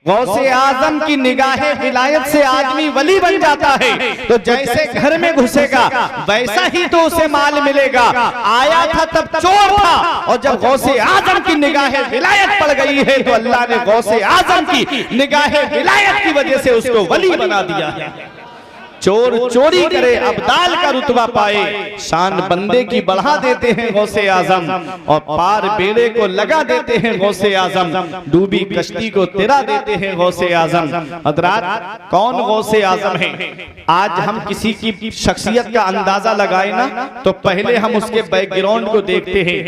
गौसे आजम की निगाहे विलायत से आदमी वली बन जाता है। तो जैसे घर में घुसेगा वैसा ही तो उसे माल मिलेगा। आया था तब चोर था, और जब गौसे आजम की निगाहे विलायत पड़ गई है तो अल्लाह ने गौसे आजम की निगाहे विलायत की वजह से उसको वली बना दिया है। चोर चोरी करे अब्दाल का रुतबा पाए, शान बंदे की बढ़ा देते हैं गौसे आजम, और पार बेड़े को लगा देते हैं गौसे आजम, डूबी कश्ती को तिरा देते हैं गौसे आजम। हजरात, कौन गौसे आजम है? आज हम किसी की शख्सियत का अंदाजा लगाए ना तो पहले हम उसके बैकग्राउंड को देखते हैं।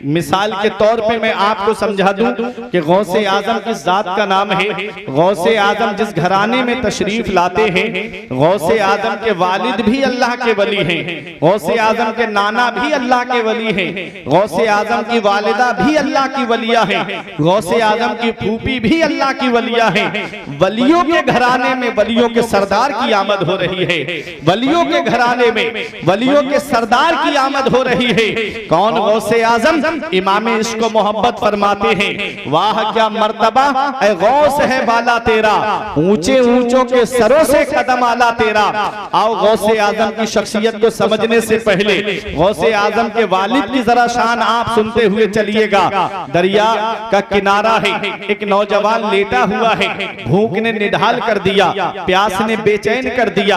मिसाल के तौर पे मैं आपको समझा दूं कि गौसे आजम किस जात का नाम है। गौसे आजम जिस घराने में तशरीफ लाते हैं, गौसे आजम के वालिद भी अल्लाह के वली हैं, गौसे आजम के नाना भी अल्लाह के वली हैं, गौसे आजम की वालिदा भी अल्लाह की वलिया हैं, गौसे आजम की फूफी भी अल्लाह की वलिया हैं। वलियों के घराने में वलियों के सरदार की आमद हो रही है। वलियों के घराने में वलियों के सरदार की आमद हो रही है। कौन गौसे आजम? इमाम इश्क मोहब्बत फरमाते हैं, वाह क्या मर्तबा ऐ गौस है वाला तेरा, ऊंचे ऊंचों के सरों से कदम आला तेरा। आओ गौसे आजम की शख्सियत को समझने से पहले गौसे आजम के वालिद की जरा शान आप सुनते हुए चलिएगा। दरिया का किनारा है, एक नौजवान लेटा हुआ है, भूख ने निढाल कर दिया, प्यास ने बेचैन कर दिया।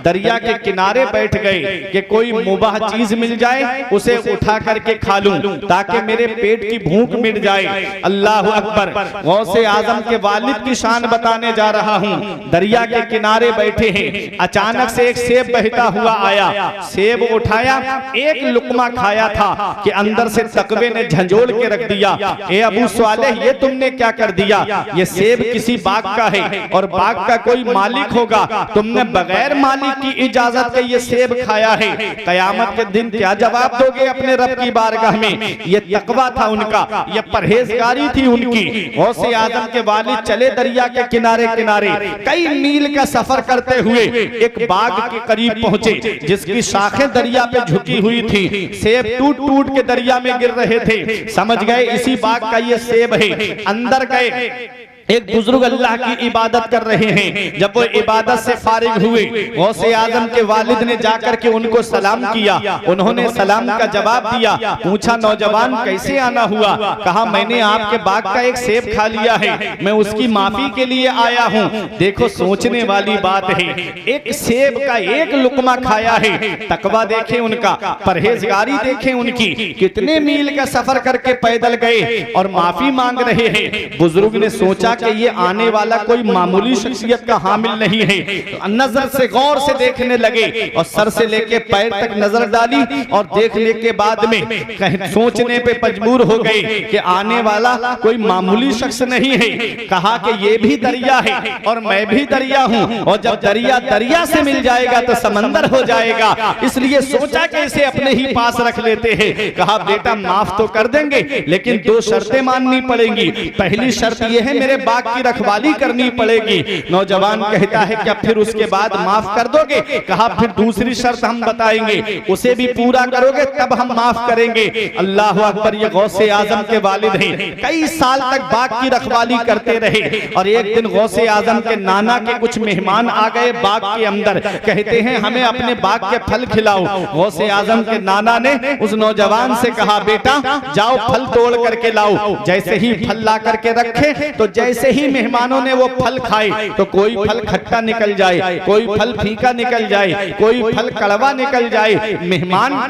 दरिया के किनारे बैठ गए कि कोई मुबाह चीज मिल जाए उसे उठा करके खा लूं ताकि मेरे पेट की भूख मिट जाए। अल्लाह अकबर। गौसे आजम के वालिद की शान बताने जा रहा हूं। दरिया के किनारे बैठे हैं, अचानक से एक सेब बहता हुआ आया, सेब उठाया, एक लुकमा खाया था कि अंदर से तकवे ने झंझोड़ के रख दिया। ए अबू स्वालेह, ये तुमने क्या कर दिया? ये सेब किसी बाग का है और बाग का कोई मालिक होगा, तुमने बगैर मालिक की इजाजत के ये सेब खाया है। कयामत के दिन क्या जवाब दोगे अपने रब की बारगाह में? ये तकवा था उनका, ये परहेजगारी थी उनकी। गौसे आजम के वालिद चले दरिया के किनारे किनारे, कई मील का सफर करते हुए एक बाग के करीब पहुंचे जिसकी शाखें दरिया पे झुकी हुई थी। सेब टूट टूट के दरिया में गिर रहे थे। समझ गए इसी बाग का ये सेब है। अंदर गए, एक बुजुर्ग अल्लाह की इबादत कर रहे हैं। जब वो इबादत से फारिग हुए, गौसे आजम के वालिद ने जाकर के उनको सलाम किया। उन्होंने सलाम का जवाब दिया। पूछा, नौजवान कैसे आना हुआ? कहा, मैंने आपके बाग का एक सेब खा लिया है, मैं उसकी माफी के लिए आया हूँ। देखो सोचने वाली बात है, एक सेब का एक लुकमा खाया है। तकवा देखे उनका, परहेजगारी देखे उनकी, कितने मील का सफर करके पैदल गए और माफी मांग रहे हैं। बुजुर्ग ने सोचा कि ये आने वाला कोई मामूली शख्सियत का हामिल नहीं है। तो नजर से गौर से देखने लगे और सर से लेके पैर तक नजर डाली और देखने के बाद में सोचने पे मजबूर हो गए कि आने वाला कोई मामूली शख्स नहीं है। कहा कि ये भी दरिया है और मैं भी दरिया हूँ, और जब दरिया दरिया से मिल जाएगा तो समंदर हो जाएगा। इसलिए सोचा कि इसे अपने ही पास रख लेते हैं। कहा, बेटा माफ तो कर देंगे लेकिन दो शर्तें माननी पड़ेंगी। पहली शर्त यह है, मेरे बाग की रखवाली करनी पड़ेगी। नौजवान कहता है, क्या फिर उसके बाद माफ कर दोगे? कहा, फिर दूसरी शर्त हम बताएंगे, उसे भी पूरा करोगे तब हम माफ करेंगे। अल्लाह अकबर। ये गौसे आजम के वालिद हैं, कई साल तक बाग की रखवाली करते रहे। और एक दिन गौसे आजम के नाना के कुछ मेहमान आ गए बाग के अंदर, कहते हैं हमें अपने बाग के फल खिलाओ। गौसे आजम के नाना ने उस नौजवान से कहा, बेटा जाओ फल तोड़ करके लाओ। जैसे ही फल ला करके रखे तो जैसे ही मेहमानों ने वो फल खाए तो कोई फल खट्टा निकल जाए, कोई फल फीका निकल जाए, कोई फल कड़वा निकल जाए। मेहमान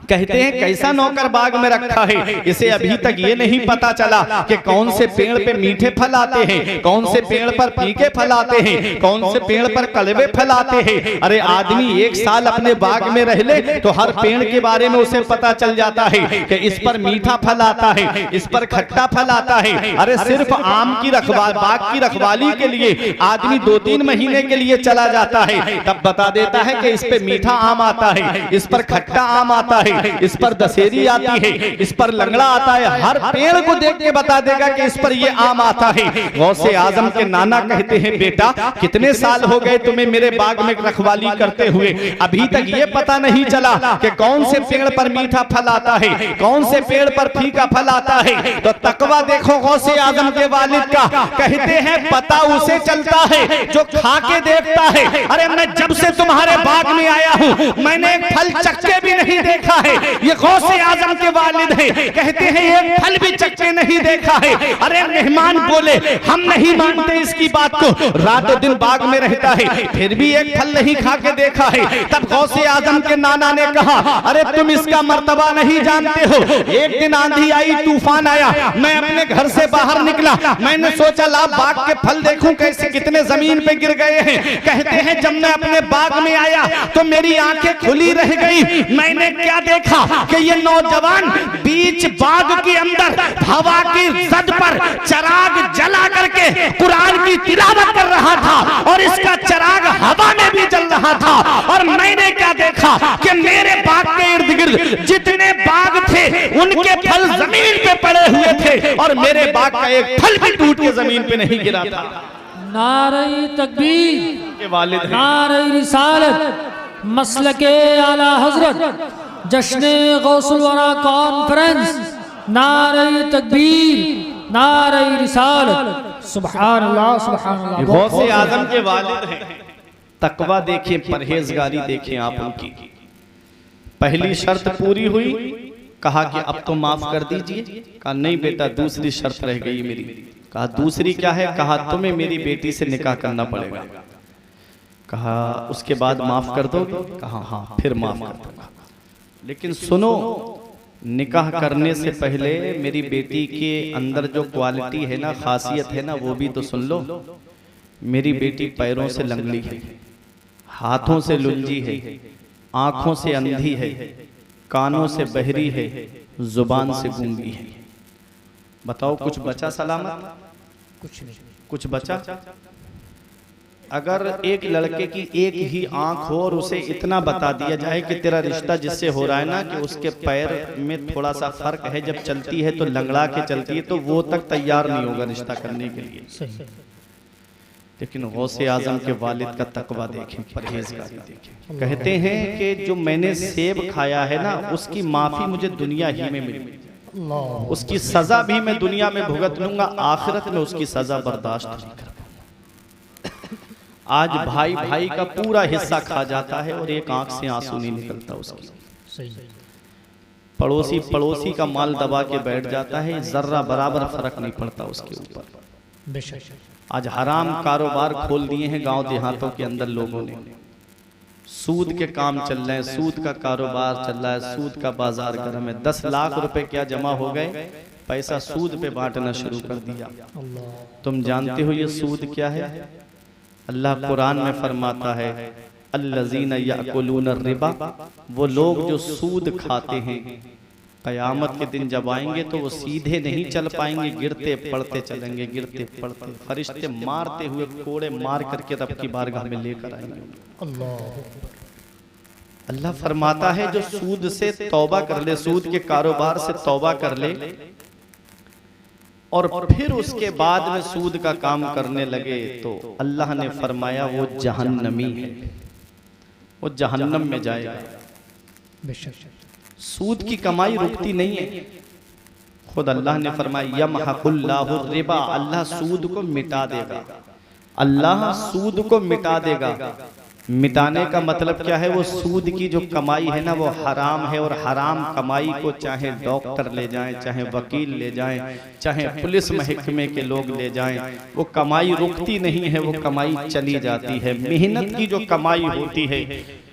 कहते हैं, कैसा नौकर बाग में रखा है, इसे अभी तक ये नहीं पता चला कि कौन से पेड़ पे मीठे फल आते हैं, कौन से पेड़ पर फीके फल आते हैं, कौन से पेड़ पर कड़वे फल आते हैं। अरे आदमी एक साल अपने बाग में रह ले तो हर पेड़ के बारे में उसे पता चल जाता है कि इस पर मीठा फल आता है, इस पर खट्टा फल आता है। अरे सिर्फ आम की बाग की रखवाली के लिए आदमी 2-3 महीने के लिए चला जाता है, तब बता देता है कि इस पे मीठा आम आता है, इस पर खट्टा आम आता है। है, इस पर दशहरी आती है, इस पर लंगड़ा आता है, हर पेड़ को देख के बता देगा कि इस पर ये आम आता है। गौसे आजम के नाना कहते हैं, बेटा कितने साल हो गए तुम्हें मेरे बाग में रखवाली करते हुए, अभी तक ये पता नहीं चला कि कौन से पेड़ पर मीठा फल आता है, कौन से पेड़ पर फीका फल आता है। तो तकवा देखो गौसे आजम के वालिद का, कहते हैं पता उसे चलता है जो खा के देखता है। अरे मैं जब से तुम्हारे बाग में आया हूँ मैंने एक फल चक्के भी नहीं देखा है। ये गौसे आजम के वालिद है, कहते हैं एक फल भी चक्के नहीं देखा है। अरे मेहमान बोले हम नहीं मानते इसकी बात को, रातों दिन बाग में रहता है फिर भी एक फल नहीं खा के देखा है। तब गौसे आजम के नाना ने कहा, अरे तुम इसका मर्तबा नहीं जानते हो। एक दिन आंधी आई, तूफान आया, मैं अपने घर से बाहर निकला, मैंने सोचा ला बाग के फल देखूं कैसे कितने जमीन पे गिर गए हैं। कहते हैं जब मैं अपने बाग में आया तो मेरी आंखें खुली रह गई। मैंने क्या देखा कि ये नौजवान बीच बाग के अंदर हवा की जद पर चिराग जला करके कुरान की तिलावत कर रहा था और इसका चिराग हवा में भी जल रहा था। और मैंने क्या देखा कि मेरे बाग के इर्द गिर्द जितने बाग थे उनके फल जमीन पे पड़े हुए थे और मेरे बाग का एक फल भी टूट के जमीन पे नहीं गिरा था। नारे तकबीर के वालिद हैं। नारे रिसालत, मसलके आला हजरत, जश्ने गौसुल वरा कॉन्फ्रेंस, नारे तकबीर, नारे रिसालत, सुभान अल्लाह सुभान अल्लाह। गौसे आजम के वालिद हैं। तकवा देखिए, परहेजगारी देखिए आप उनकी। पहली शर्त पूरी हुई, कहा कि अब तो माफ कर दीजिए। कहा नहीं बेटा दूसरी शर्त रह गई मेरी। कहा दूसरी क्या है? कहा तुम्हें मेरी बेटी से निकाह करना पड़ेगा। कहा उसके बाद माफ कर दोगे? कहा हाँ फिर माफ कर दूंगा, लेकिन सुनो निकाह करने से पहले मेरी बेटी के अंदर जो क्वालिटी है ना, खासियत है ना, वो भी तो सुन लो। मेरी बेटी पैरों से लंगड़ी है, हाथों से लुंजी है, आंखों से अंधी है, कानों से बहरी है, जुबान से गूंगी है। बताओ कुछ बचा सलामत? कुछ नहीं, कुछ बचा? अगर एक लड़के की एक ही आंख हो और उसे इतना बता दिया जाए कि तेरा रिश्ता जिससे हो रहा है ना कि उसके पैर में थोड़ा सा फर्क है, जब चलती है तो लंगड़ा के चलती है, तो वो तक तैयार नहीं होगा रिश्ता करने के लिए। सही। लेकिन गौसे आजम के वालिद का तकवा देखें, परहेजगारी देखें। कहते हैं कि जो मैंने सेब खाया है ना उसकी माफी मुझे दुनिया ही में मिली, उसकी सजा भी मैं दुनिया में भुगत लूंगा, आखिरत में उसकी सजा बर्दाश्त नहीं कर पाऊंगा। आज भाई भाई का पूरा हिस्सा खा जाता है और एक आंख से आंसू नहीं निकलता उसकी। सही। पड़ोसी पड़ोसी का माल दबा के बैठ जाता है, जर्रा बराबर फर्क नहीं पड़ता उसके ऊपर। बेशक। आज हराम कारोबार खोल दिए हैं गांव देहातों के अंदर लोगों ने। सूद के काम चल रहे हैं, सूद का कारोबार चल रहा है, सूद का बाजार गर्म है। 10 लाख रुपए क्या जमा हो गए, पैसा सूद पे बांटना शुरू कर दिया। तुम जानते हो ये सूद क्या है? अल्लाह कुरान में फरमाता है अल्लज़ीना याकुलून रिबा, वो लोग जो सूद खाते हैं कयामत के दिन जब आएंगे तो वो सीधे नहीं चल पाएंगे, गिरते पड़ते चलेंगे, गिरते पड़ते। फरिश्ते मारते हुए कोड़े मार करके रब की बारगाह में लेकर आएंगे। अल्लाह फरमाता है जो सूद से तौबा कर ले, सूद के कारोबार से तौबा कर ले और फिर उसके बाद में सूद का काम करने लगे, तो अल्लाह ने फरमाया वो जहन्नमी है, वो जहन्नम में जाएगा। सूद की कमाई रुकती नहीं है। खुद अल्लाह ने फरमाया यमहकुल्लाहु रिबा, अल्लाह सूद को मिटा देगा, अल्लाह सूद को मिटा देगा। मिटाने का मतलब क्या है? वो सूद की जो कमाई है ना वो हराम है, और हराम कमाई को चाहे डॉक्टर ले जाएं, चाहे वकील ले जाएं, चाहे पुलिस महकमे के लोग ले जाएं, वो कमाई रुकती नहीं है, वो कमाई चली जाती है। मेहनत की जो कमाई होती है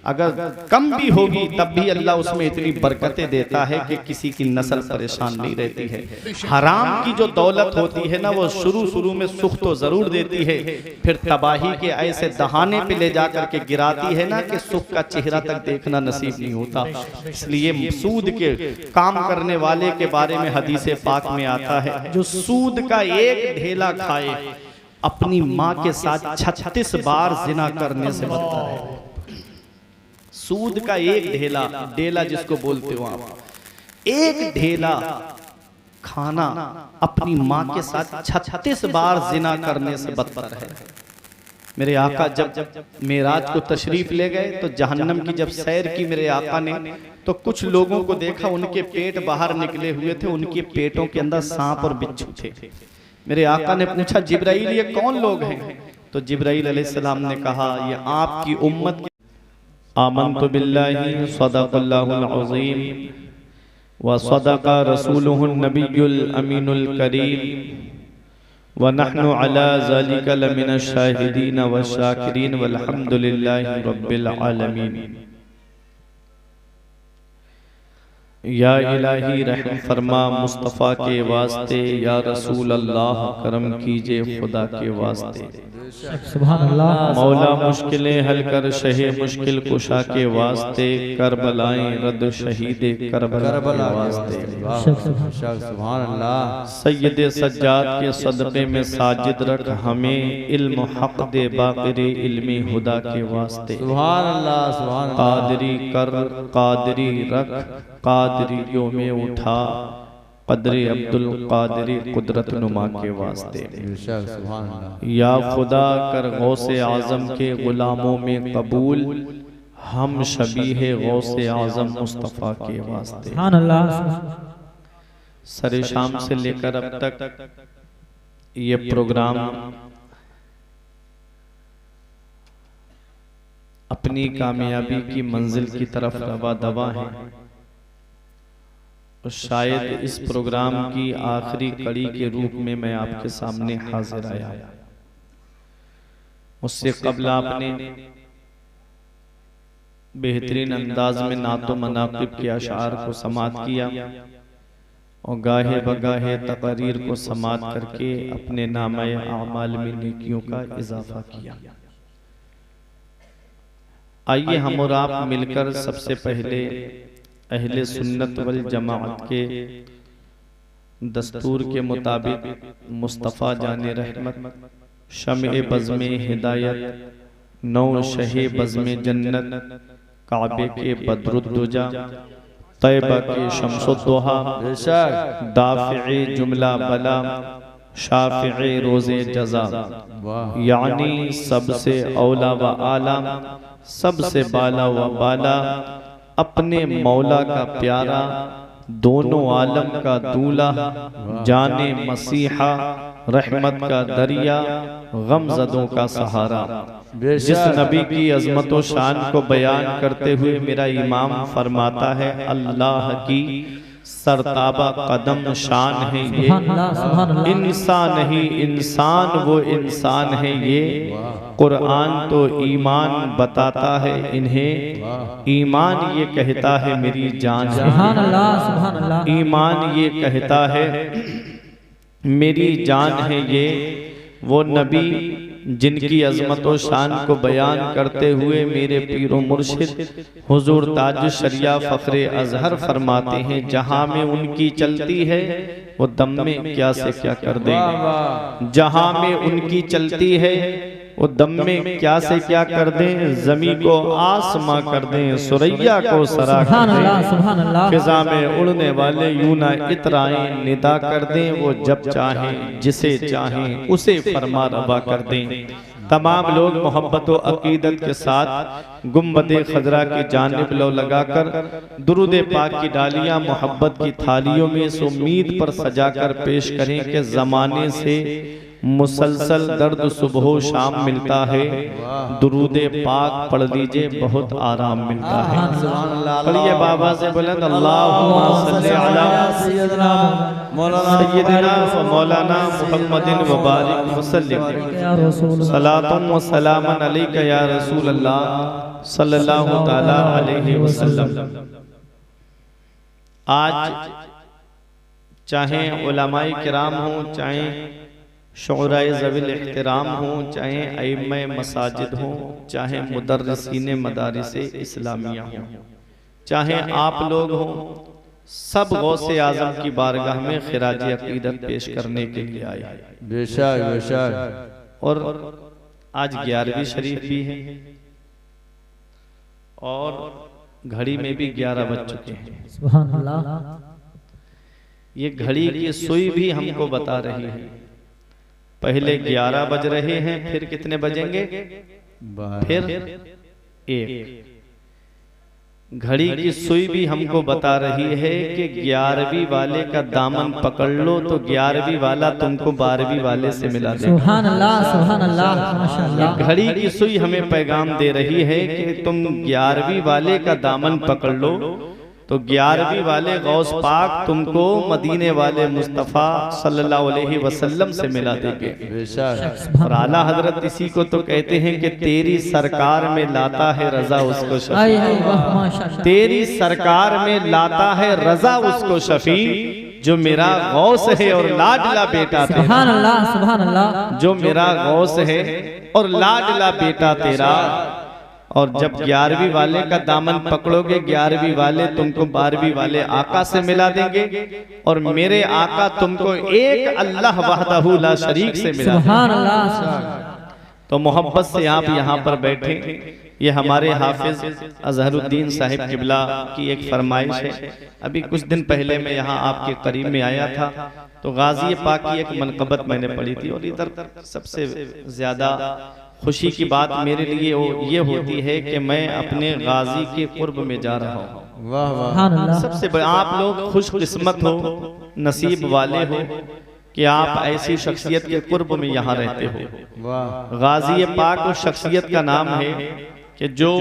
अगर कम भी होगी तब भी अल्लाह उसमें इतनी बरकतें देता है कि किसी की नस्ल परेशान नहीं रहती है। हराम की जो दौलत होती है ना वो शुरू में सुख तो जरूर देती है, फिर तबाही के ऐसे दहाने पे ले जाकर के गिराती है ना कि सुख का चेहरा तक देखना नसीब नहीं होता। इसलिए सूद के काम करने वाले के बारे में हदीस पाक में आता है जो सूद का एक ढेला खाए अपनी माँ के साथ 36 बार जिना करने से बनता है। सूद का एक ढेला, डेला जिसको बोलते हो आप, एक ढेला खाना अपनी माँ के साथ 36 बार जिना करने से बदतर है। मेरे आका जब मेराज को तशरीफ ले गए तो जहन्नम की जब सैर की मेरे आका ने, तो कुछ लोगों को देखा उनके पेट बाहर निकले हुए थे, उनके पेटों के अंदर सांप और बिच्छू थे। मेरे आका ने पूछा, जिब्राइल ये कौन लोग हैं? तो जिब्राइल अलैहिस्सलाम ने कहा, ये आपकी उम्मत के। आमन्तु बिल्लाहि सदक़ल्लाहुल अज़ीम व सदक़ा रसूलुहुन नबियुल अमीनुल करीम व नहनु अला ज़ालिका लमिनश शाहिदीन व शाकिरीन वल्हम्दुलिल्लाहि रब्बिल आलमीन। या इलाही रहम फरमा मुस्तफ़ा के वास्ते, या रसूल अल्लाह करम कीजिए खुदा के वास्ते। सुभान अल्लाह। मौला मुश्किलें हल कर शहे मुश्किल कुशा के वास्ते, करबलाएं रद शहीदे करबला के वास्ते। सुभान अल्लाह। सैयद सज्जाद के सदक़े में साजिद रख हमें, इल्म हक दे बाक़िरे इल्मी हुदा के वास्ते। सुभान अल्लाह सुभान अल्लाह। कादरी कर कादरी रख, कादरियों में उठा, क़द्रे अब्दुल कादरी कुदरत नुमा के वास्ते। सुभान अल्लाह। या खुदा कर गौसे आज़म के गुलामों में कबूल, हम शबीहे गौसे आज़म मुस्तफ़ा के वास्ते। सुभान अल्लाह। सरे शाम से लेकर अब तक ये प्रोग्राम अपनी कामयाबी की मंजिल की तरफ रवा दवा है। और शायद इस प्रोग्राम की आखिरी कड़ी के रूप में मैं आपके सामने हाजिर आया। उससे कबल आपने बेहतरीन अंदाज में नातो मनाक़िब के अशार को समात किया और गाहे बगाहे तकरीर को समात करके अपने नामे आमाल में नेकियों का इजाफा किया। आइए हम और आप मिलकर सबसे पहले अहले सुन्नत वल जमाअत के दस्तूर के मुताबिक मुस्तफ़ा जाने रहमत, शम्ए बज़्मे हिदायत, नौ शहे बज़्मे जन्नत, काबे के बद्रुद्दुजा, तैबा के शम्सुद्दुहा, दाफ़िए जुमला बला, शाफ़िए रोज़े जज़ा, यानी सबसे औला व आला, सबसे बाला व बाला, अपने मौला का प्यारा, दोनों आलम का दूल्हा, जाने मसीहा, रहमत का दरिया, गमज़दों का सहारा। जिस नबी की अज़मत व शान को बयान करते हुए मेरा इमाम फरमाता है, अल्लाह की सरताबा कदम शान है ये, इंसान नहीं इंसान वो इंसान है ये। कुरान तो ईमान बताता है इन्हें, ईमान ये कहता है मेरी जान है, ईमान ये कहता है मेरी जान है ये। वो नबी जिनकी अज़मत व शान को बयान करते हुए मेरे पीरो मुर्शिद हुजूर ताज शरिया फ़ख्रे अज़हर फरमाते हैं, जहाँ में उनकी चलती है वो दम में क्या से क्या कर दें। जहाँ में उनकी चलती है वो दम में क्या से क्या कर दें, ज़मी को आसमां कर दें, सुरैया को सरा कर दें, फिज़ा में उड़ने वाले यूं ना इतराएं, निदा कर दें वो जब चाहें, जिसे चाहें उसे फरमा रवा कर दें। तमाम लोग मोहब्बत व अकीदत के साथ गुम्बद खजरा की जानिब लो लगाकर दुरूद पाक की डालियां मोहब्बत की थालियों में इस उम्मीद पर सजाकर पेश करें कि ज़माने से मुसलसल दर्द सुबह शाम मिलता है, दुरूद पाक पढ़ लीजिए बहुत आराम मिलता है। पढ़िए बाबा से बुलंद, अल्लाहुम्मा सल्ली अला सय्यदना व मौलाना मुहम्मदिन व बारिक वसल्लिम, सलातुन व सलामन अलैका या रसूल अल्लाह सल्लल्लाहु तआला अलैहि वसल्लम। आज चाहे उलमाए किराम हों, चाहे शुअराए ज़विल इहतिराम हों, चाहे अइम्माए मसाजिद हों, चाहे मुदर्रिसीने मदारिसे इस्लामिया हों, चाहे आप लोग हों, सब गौसे आज़म की बारगाह में खिराज अकीदत पेश करने के लिए आए हैं। बेशक बेशक। और आज 11वीं शरीफ भी है और घड़ी में भी 11 बज चुके हैं। सुभान अल्लाह। ये घड़ी की सुई भी हमको बता रही है, पहले 11 बज रहे हैं, फिर कितने बजेंगे, फिर 1। घड़ी की सुई भी हमको बता रही है कि 11वीं वाले का दामन पकड़ लो तो 11वीं वाला तुमको 12वीं वाले से मिला देगा। सुभान अल्लाह, सुभान अल्लाह, माशाअल्लाह। घड़ी की सुई हमें पैगाम दे रही है कि तुम 11वीं वाले का दामन पकड़ लो तो 11वीं वाले गौस पाक तुमको मदीने वाले मुस्तफ़ा सल्लल्लाहु अलैहि वसल्लम से मिला देंगे। और आला हजरत इसी को तो कहते हैं कि तेरी सरकार में लाता है रजा उसको शफी, तेरी सरकार में लाता है रजा उसको शफी, जो मेरा गौस है और लाडला बेटा तेरा। सुभान अल्लाह, सुभान अल्लाह। जो मेरा गौस है और लाडला बेटा तेरा। और जब 11वीं वाले का दामन पकड़ोगे 11वीं वाले तुमको 12वीं वाले आका से मिला देंगे और मेरे आका तुमको एक अल्लाह वहदहू ला शरीक से मिला देंगे। तो मोहब्बत से आप यहाँ पर बैठे, ये हमारे हाफिज अजहरुद्दीन साहिब किबला की एक फरमाइश है। अभी कुछ दिन पहले मैं यहाँ आपके करीब में आया था तो गाजी पाक की एक मनकबत मैंने पढ़ी थी और इधर सबसे ज्यादा खुशी की बात मेरे लिए ये होती है कि मैं अपने गाजी के कुर्ब में जा रहा हूँ। वाह वाह। सबसे बड़ा आप लोग खुशकिस्मत हो, नसीब वाले हो कि आप ऐसी शख्सियत के कुर्ब में यहाँ रहते हो। वाह। गाजी पाक उस शख्सियत का नाम है कि जो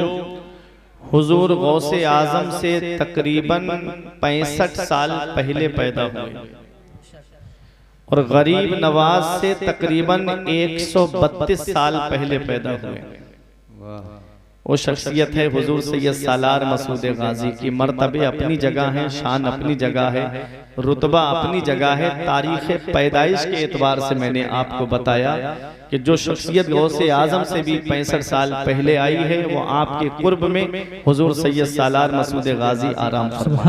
हुजूर गौसे आजम से तकरीबन 65 साल पहले पैदा हुए और गरीब नवाज से तकरीबन 132 साल पहले पैदा हुए। वो शख्सियत है हुजूर सैयद सालार मसूद गाजी की। मर्तबे अपनी जगह है, शान अपनी जगह है, रुतबा अपनी जगह है। तारीख पैदाइश के एतबार से मैंने आपको बताया कि जो शख्सियत गौसे आजम से भी 65 साल पहले आई है वो आपके कुर्ब में हुजूर सैयद सालार मसूद गाजी आराम फरमा।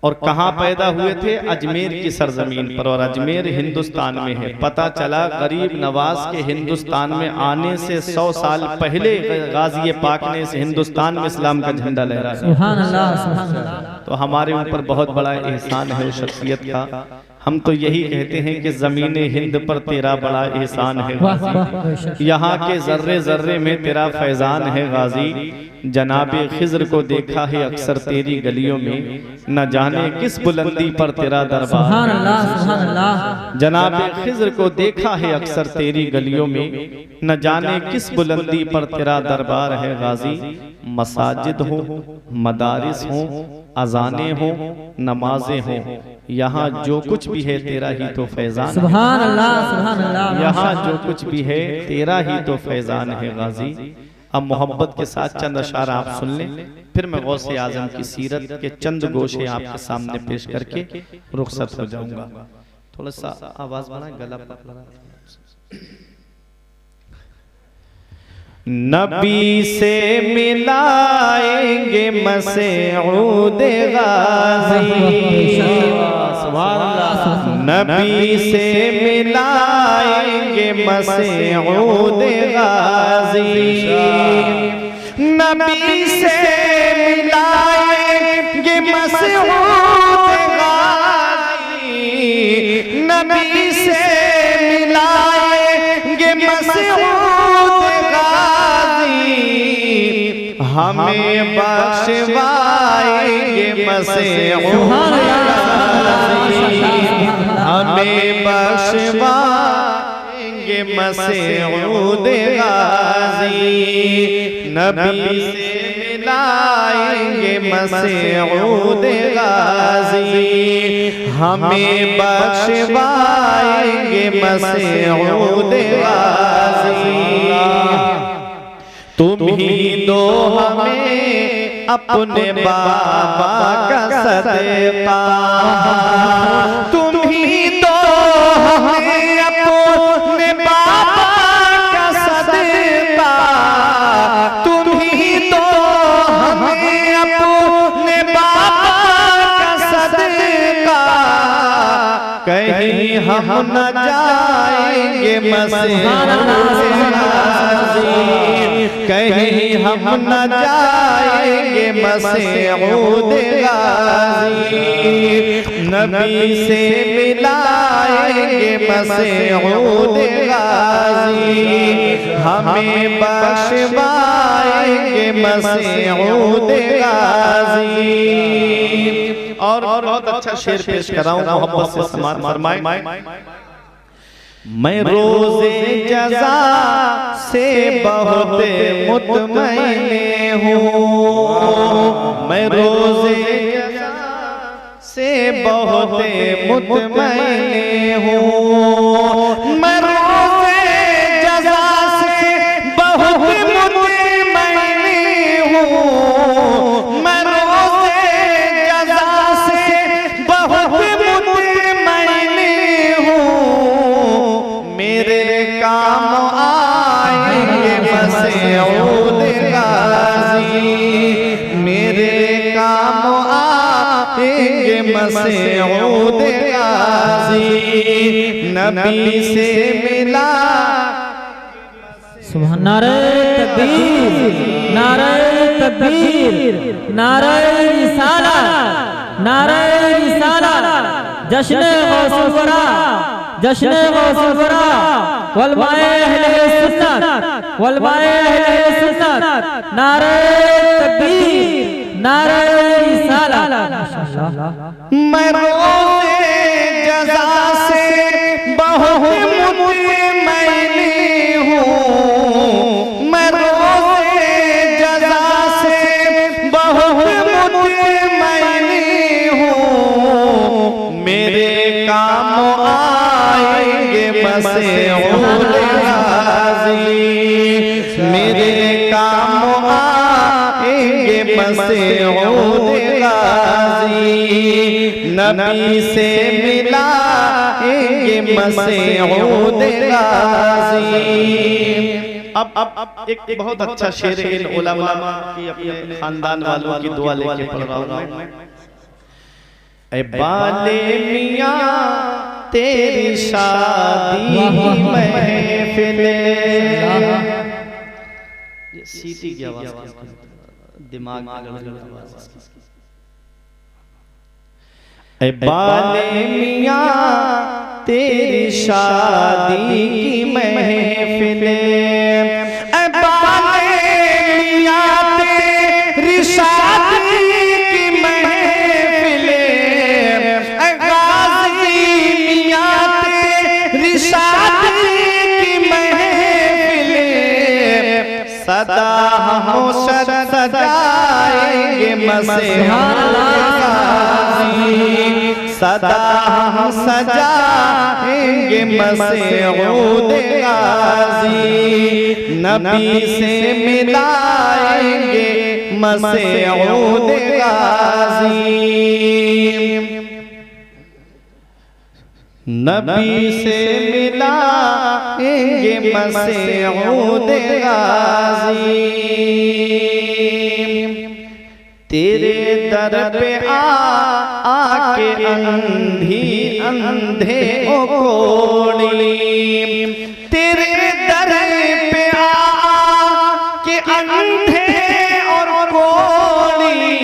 और कहाँ पैदा हुए थे? अजमेर की सरजमीन पर। और अजमेर हिंदुस्तान में है। पता चला गरीब नवाज के हिंदुस्तान में आने से 100 साल पहले गाजी पाक ने इस हिंदुस्तान में इस्लाम का झंडा लहराया। सुभान अल्लाह, सुभान अल्लाह। तो हमारे ऊपर बहुत बड़ा एहसान है उस शख्सियत का। हम तो यही कहते हैं कि ज़मीने हिंद पर तेरा बड़ा एहसान है। यहाँ के जर्रे जर्रे में तेरा फैजान है गाजी। जनाबे खिज्र को देखा है अक्सर तेरी गलियों में, न जाने किस बुलंदी पर तेरा दरबार। सुभान अल्लाह, सुभान अल्लाह। जनाबे खिज्र को देखा है अक्सर तेरी गलियों में, न जाने किस बुलंदी पर तेरा दरबार है गाजी। मसाजिद हो, मदारिस हो, अजाने हो, नमाजें हो, यहाँ जो कुछ भी है तेरा ही तो फैजान। सुभान अल्लाह, सुभान अल्लाह। यहाँ जो कुछ भी है तेरा ही तो फैजान है गाजी। अब मोहब्बत के साथ चंद अशार आप सुन लें, फिर मैं गौसे आजम की सीरत के चंद गोशे आपके सामने पेश करके रुखसत हो जाऊंगा। थोड़ा सा आवाज बढ़ाएं, गला पकड़ा। नबी से मिलाएंगे मसऊद गाजी, नबी से मिलाएंगे मसऊद गाजी, नबी से मिलाएंगे मसऊद गाजी, नबी से मिलाएंगे मसऊद हमें बख्शवाएंगे मसऊद गाजी, हमें बख्शवाएंगे मसऊद गाजी, नबी से मिलाएंगे मसऊद गाजी, हमें बख्शवाएंगे मसऊद गाजी। तुम ही दो हमें अपने बाबा का सदका, तुम ही दो हमें अपने बाबा का सदका, तुम ही दो हमें अपने बाबा का सदका, कहीं हम न जाएंगे मसऊद गाजी, कहीं हम न जाएंगे मसऊद गाजी, नबी से मिलाएंगे मसऊद गाजी, हमें बख्शवाएंगे मसऊद गाजी। और बहुत अच्छा शेर पेश कराऊं, मोहब्बत से समात फरमाएं। मैं रोज़े जज़ा से बहुत मुतमईन हूँ, मैं रोज़े जज़ा से बहुत मुतमईन हूँ, मैं रोज़े जज़ा से बहुत मुतमईन हूँ, मैं रोज़े जज़ा से बहुत मुतमईन हूँ, मेरे काम आएंगे मसऊद गाजी, मेरे काम आएंगे मसऊद गाजी, नबी से मिला। सुभान नारे तकबीर, नारे तकबीर, नारे रिसालत, नारे रिसालत, जश्न गौसुल वरा, जश्न गौसुल वरा, वलमाए अहले सुन्नत, वलमाए अहले सुन्नत, नारे तकबीर, नारे रिसालत। मैं रोज़े जज़ा से बहुत मुतमईन हूँ, मैं रोज़े जज़ा से बहुत मुतमईन हूँ, मेरे काम आएंगे मसऊद गाजी, मेरे काम आएंगे मसऊद गाजी, नबी से मिलाएंगे मसऊद गाजी। अब एक बहुत अच्छा शेर है इन उलमा की, अपने खानदान वालों की दुआ लेके पढ़ रहा हूं मैं। ऐ बाले मियां तेरी शादी महफिले, ये सीटी की आवाज दिमाग में आवाज। ऐ बाले मियां तेरी शादी की महफिले, ऐ बाले मियां तेरी शादी की महफिले, ऐ गाजी मियां तेरी शादी की महफिले, सदा हम सजाएंगे मसऊद गाजी, सदा हम सजाएंगे मसऊद गाजी, नबी से मिलाएंगे मसऊद गाजी, नबी से मिलाएंगे मसऊद गाजी। तेरे दर पे आके अंधी अंधे कोड़ी, तेरे दर पे आके अंधे और कोड़ी,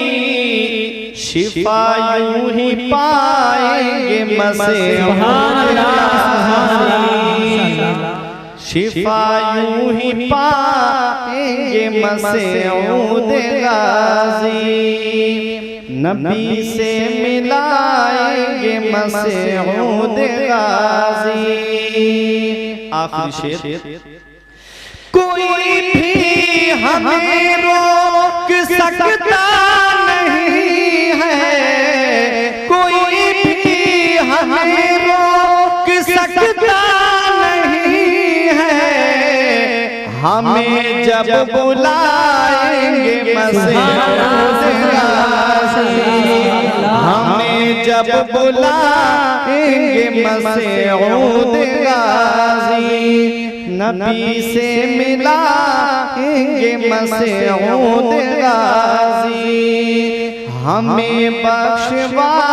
शिफा यूं ही पाएंगे मसऊद गाजी, शिफा यूं ही पाएंगे मसऊद गाजी, नबी से मिलाएंगे मसऊद गाजी। आखिरी शेर। कोई भी हमें रोक सकता नहीं है, कोई भी हमें रोक सकता नहीं है, हमें जब बुलाएंगे मसऊद गाजी, हमें जब बुलाएंगे मसऊद गाजी, नबी से मिलाएंगे मसऊद गाजी, हमें बख्शवाएंगे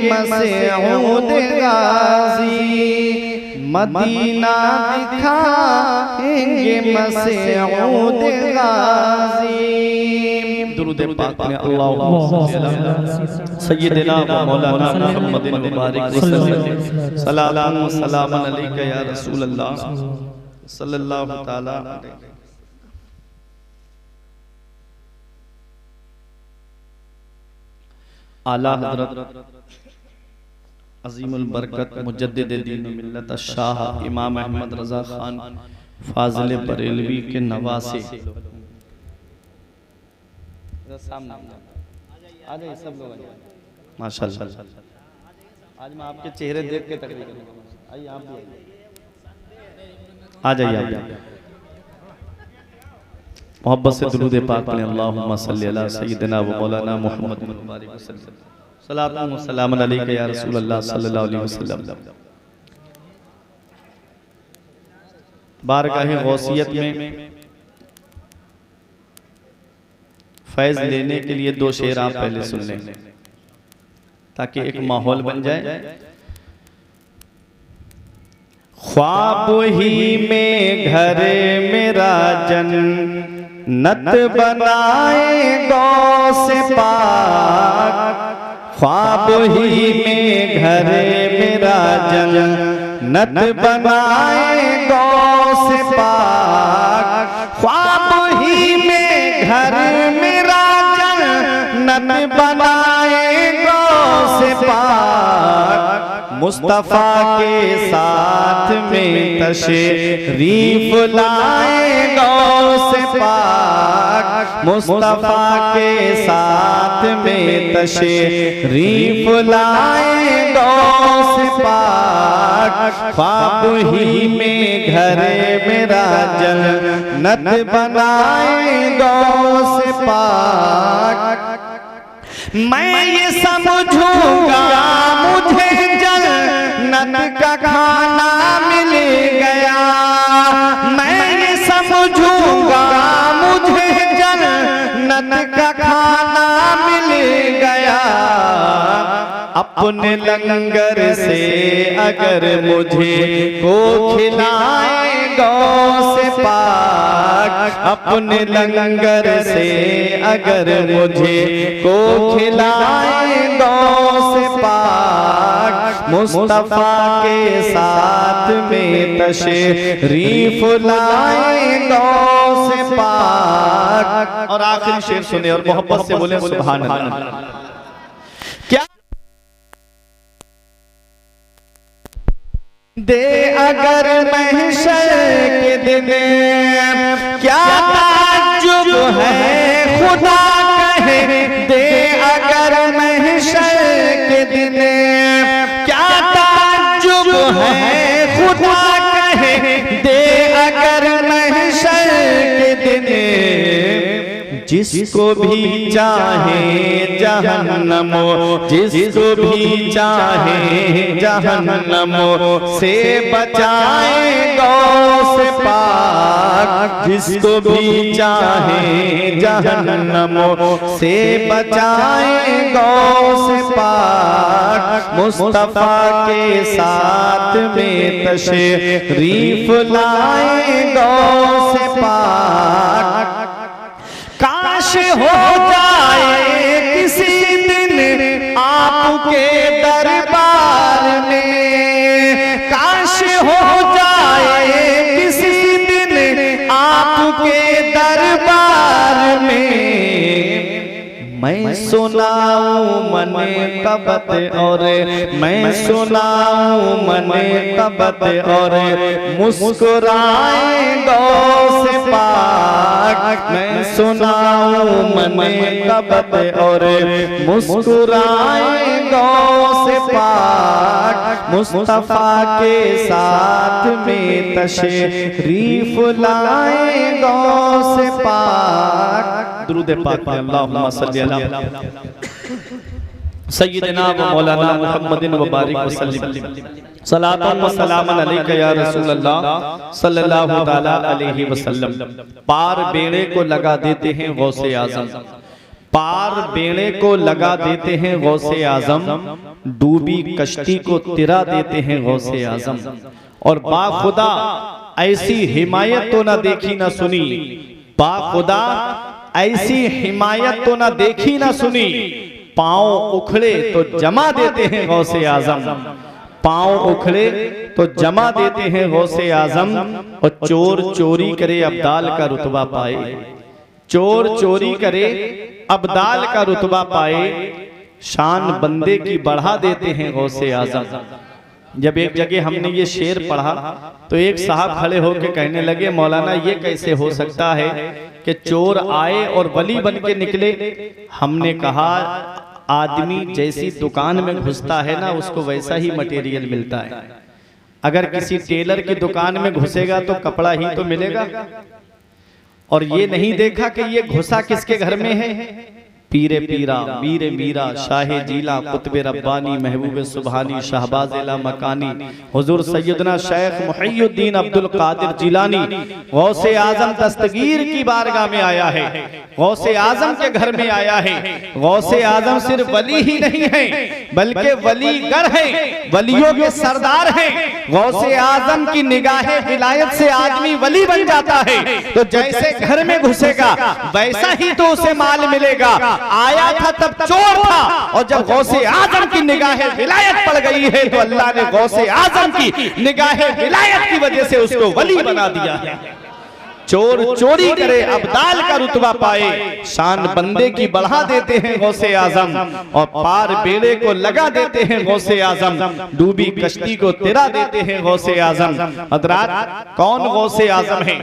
मसऊद गाजी, मदीना दिखाएंगे मसऊद गाजी। दुरूद पाक में अल्लाहुम्मा सय्यदना व मौलाना मुहम्मदिन मुबारक वसल्लम सलातन व सलामन अलैका या रसूल अल्लाह सल्लल्लाहु तआला अलैहि। आला हज़रत अज़ीमुल बरकत मुजद्दिद दीन व मिल्लत शाह इमाम अहमद रज़ा खान फाज़िल बरेलवी के नवासे सब लोग माशाअल्लाह। आज मैं आपके चेहरे देख के तकरीर करूंगा। आइए आप भी आ जाइए। मोहब्बत से दुरूद पाक पढ़ें। अल्लाहुम्मा सल्ली अला सय्यिदिना व मौलाना मुहम्मदिन मुबारक वसल्लम सलातन व सलामन अलैका या रसूल अल्लाह सल्लल्लाहु अलैहि वसल्लम। बारगाह गौसियत में फैज लेने के लिए दो शेर आप पहले सुन लें ताकि एक माहौल बन जाए। ख्वाब ही में घर मेरा जन्नत बनाए गौ से पाक। ख्वाब ही में घर मेरा जन्नत बनाए गौ से पाक। ख्वाब ही में घर मेरा जन्नत बनाए गौ से पाक। मुस्तफा के साथ में तशरीफ लाए गौ से पाक। मुस्तफा के साथ में तशरीफ लाए गौ से पाक। ख्वाब ही में घर मेरा जन्नत बनाए गौ से पाक। मैं ये समझूंगा मुझे जन्नत का खाना मिल गया। मैं ये समझूंगा मुझे जन्नत का खाना मिल गया। अपने लंगर से अगर मुझे को खिलाए गौ से पाक। अपने लंगर से अगर मुझे को खिलाए गौ से पाक। मुस्तफा के साथ में तशरीफ लाए गौ से पाक। और आखिरी शेर सुने और मोहब्बत से बोले सुभान अल्लाह। क्या दे अगर महशर के दिन क्या ताज्जुब है खुदा कहे। दे अगर महशर के दिन क्या ताज्जुब है खुदा कहे। दे अगर महशर के दिन जिसको भी चाहे जहन्नमो। जिसको भी चाहे जहन्नमो से बचाए गौ से पाक। जिसको भी चाहे जहन्नमो से बचाए गौ से पाक। मुस्तफा के साथ में तशरीफ लाए गौ से पाक। काश हो जाए किसी दिन आपके दरबार में। काश हो जाए किसी दिन आपके दरबार में। मैं सुनाऊं मने कबत और मैं सुनाऊं मने कबत और मुस्कुराए गौ से पाक। मैं सुनाऊं मने कबत और मुस्कुराए गौ से पाक। मुस्तफा के साथ में तशरीफ लाए गौ से पाक। दुरूद पाक में अल्लाहुम्मा सल्ली अला सय्यिदिना व मौलाना मुहम्मदिन मुबारक वसल्लम सलातन व सलामन अलैका या रसूल अल्लाह सल्लल्लाहु तआला अलैहि वसल्लम। पार बेड़े को लगा देते हैं गौसे आजम। पार बेड़े को लगा देते हैं गौसे आजम। डूबी कश्ती को तिरा देते हैं गौसे आजम। और बाखुदा ऐसी हिमायत तो ना देखी ना सुनी, बाखुदा ऐसी हिमायत तो ना देखी ना सुनी, पांव उखड़े तो जमा देते हैं गौसे आजम, पांव उखड़े तो जमा देते हैं गौसे आजम। और चोर चोरी करे अब्दाल का रुतबा पाए, चोर चोरी करे अब्दाल का रुतबा पाए, शान बंदे की बढ़ा देते हैं गौसे आजम। जब एक जगह हमने ये शेर पढ़ा तो एक साहब खड़े होकर कहने लगे, मौलाना ये कैसे हो सकता है कि चोर आए और वली बन के निकले। हमने कहा आदमी जैसी दुकान में घुसता है ना, उसको वैसा ही मटेरियल मिलता है। अगर किसी टेलर की दुकान में घुसेगा तो कपड़ा ही तो मिलेगा। और ये नहीं देखा कि ये घुसा किसके घर में है, पीरे पीरा मीरे मीरा शाहे जीला कुतबे रब्बानी महबूब सुबहानी शहबाज़ मकानी हुजूर सैयदना शेख मुहियुद्दीन अब्दुल कादिर जिलानी गौसे आजम दस्तगीर की बारगाह में आया है, गौसे आजम के घर में आया है। गौसे आजम सिर्फ वली ही नहीं है बल्कि वलीगढ़ है, वलियों के सरदार हैं। गौसे आजम की निगाहे विलायत से आदमी वली बन जाता है तो जैसे घर में घुसेगा वैसा ही तो उसे माल मिलेगा। आया था तब चोर था और जब गौसे आजम की निगाहे विलायत पड़ गई है तो अल्लाह ने गौसे आजम की निगाहे विलायत की वजह से उसको वली बना दिया है। चोर चोरी करे अब्दाल का रुतबा पाए, शान बंदे की बढ़ा देते हैं गौसे आजम और पार बेड़े को लगा देते हैं गौसे आजम, डूबी कश्ती को तिरा देते हैं गौसे आजम। हज़रात कौन गौसे आजम है?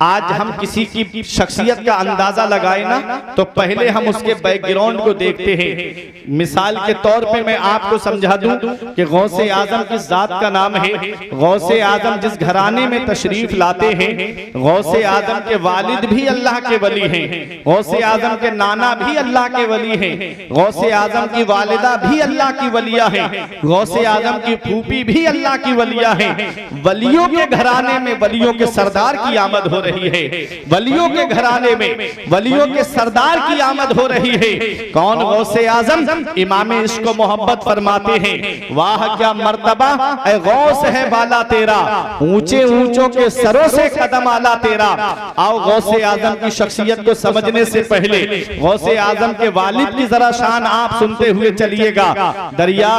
आज हम किसी की शख्सियत का अंदाजा लगाए ना तो पहले हम उसके बैकग्राउंड को देखते हैं। मिसाल के तौर पे मैं आपको समझा दूं कि गौसे आजम किस जात का नाम है। गौसे आजम जिस घराने में तशरीफ लाते हैं, गौसे आजम के वालिद भी अल्लाह के वली हैं, गौसे आजम के नाना भी अल्लाह के वली हैं, गौसे आजम की वालिदा भी अल्लाह की वलिया हैं, गौसे आजम की फूफी भी अल्लाह की वलिया हैं। वलियों के घराने में वलियों के सरदार की आमद हो रही है, वलियों के घराने में वलियों के सरदार की आमद हो रही है। कौन गौसे आजम? इमाम इश्क को मोहब्बत फरमाते हैं, वाह क्या मर्तबा ऐ गौस है बाला तेरा, ऊंचे ऊंचों के सरों से कदम आला तेरा। आओ गौसे आजम की शख्सियत को समझने से पहले गौसे आजम के वालिद की जरा शान आप सुनते हुए चलिएगा। दरिया